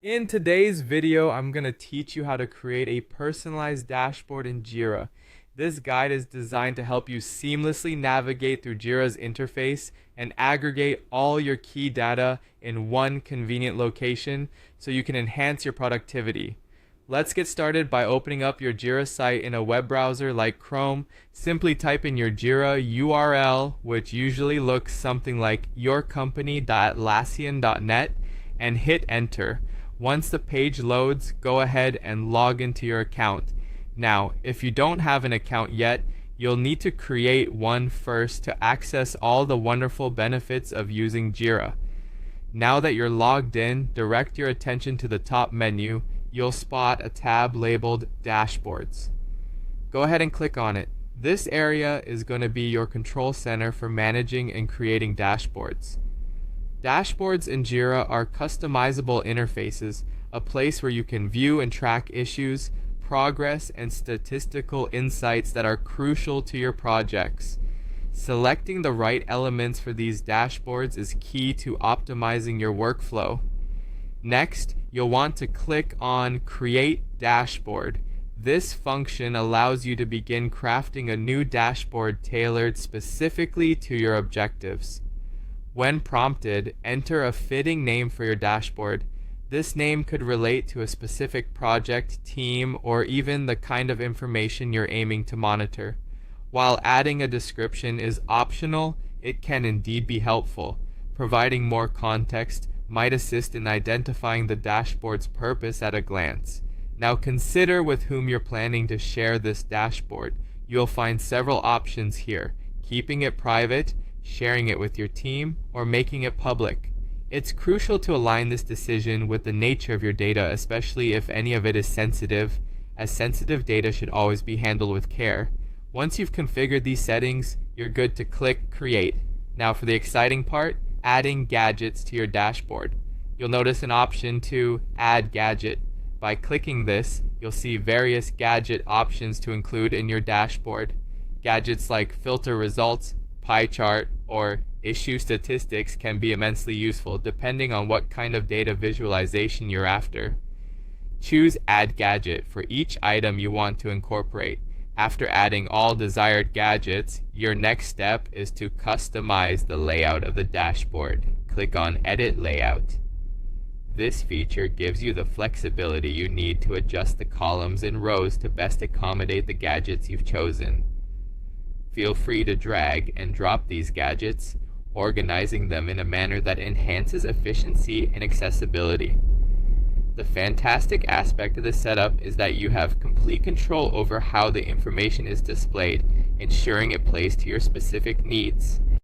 In today's video, I'm going to teach you how to create a personalized dashboard in Jira. This guide is designed to help you seamlessly navigate through Jira's interface and aggregate all your key data in one convenient location so you can enhance your productivity. Let's get started by opening up your Jira site in a web browser like Chrome. Simply type in your Jira URL, which usually looks something like yourcompany.atlassian.net, and hit enter. Once the page loads, go ahead and log into your account. Now, if you don't have an account yet, you'll need to create one first to access all the wonderful benefits of using Jira. Now that you're logged in, direct your attention to the top menu. You'll spot a tab labeled Dashboards. Go ahead and click on it. This area is going to be your control center for managing and creating dashboards. Dashboards in Jira are customizable interfaces, a place where you can view and track issues, progress, and statistical insights that are crucial to your projects. Selecting the right elements for these dashboards is key to optimizing your workflow. Next, you'll want to click on Create Dashboard. This function allows you to begin crafting a new dashboard tailored specifically to your objectives. When prompted, enter a fitting name for your dashboard. This name could relate to a specific project, team, or even the kind of information you're aiming to monitor. While adding a description is optional, it can indeed be helpful. Providing more context might assist in identifying the dashboard's purpose at a glance. Now consider with whom you're planning to share this dashboard. You'll find several options here: keeping it private, sharing it with your team, or making it public. It's crucial to align this decision with the nature of your data, especially if any of it is sensitive, as sensitive data should always be handled with care. Once you've configured these settings, you're good to click Create. Now for the exciting part, adding gadgets to your dashboard. You'll notice an option to Add Gadget. By clicking this, you'll see various gadget options to include in your dashboard. Gadgets like filter results, pie chart, or issue statistics can be immensely useful depending on what kind of data visualization you're after. Choose Add Gadget for each item you want to incorporate. After adding all desired gadgets, your next step is to customize the layout of the dashboard. Click on Edit Layout. This feature gives you the flexibility you need to adjust the columns and rows to best accommodate the gadgets you've chosen. Feel free to drag and drop these gadgets, organizing them in a manner that enhances efficiency and accessibility. The fantastic aspect of this setup is that you have complete control over how the information is displayed, ensuring it plays to your specific needs.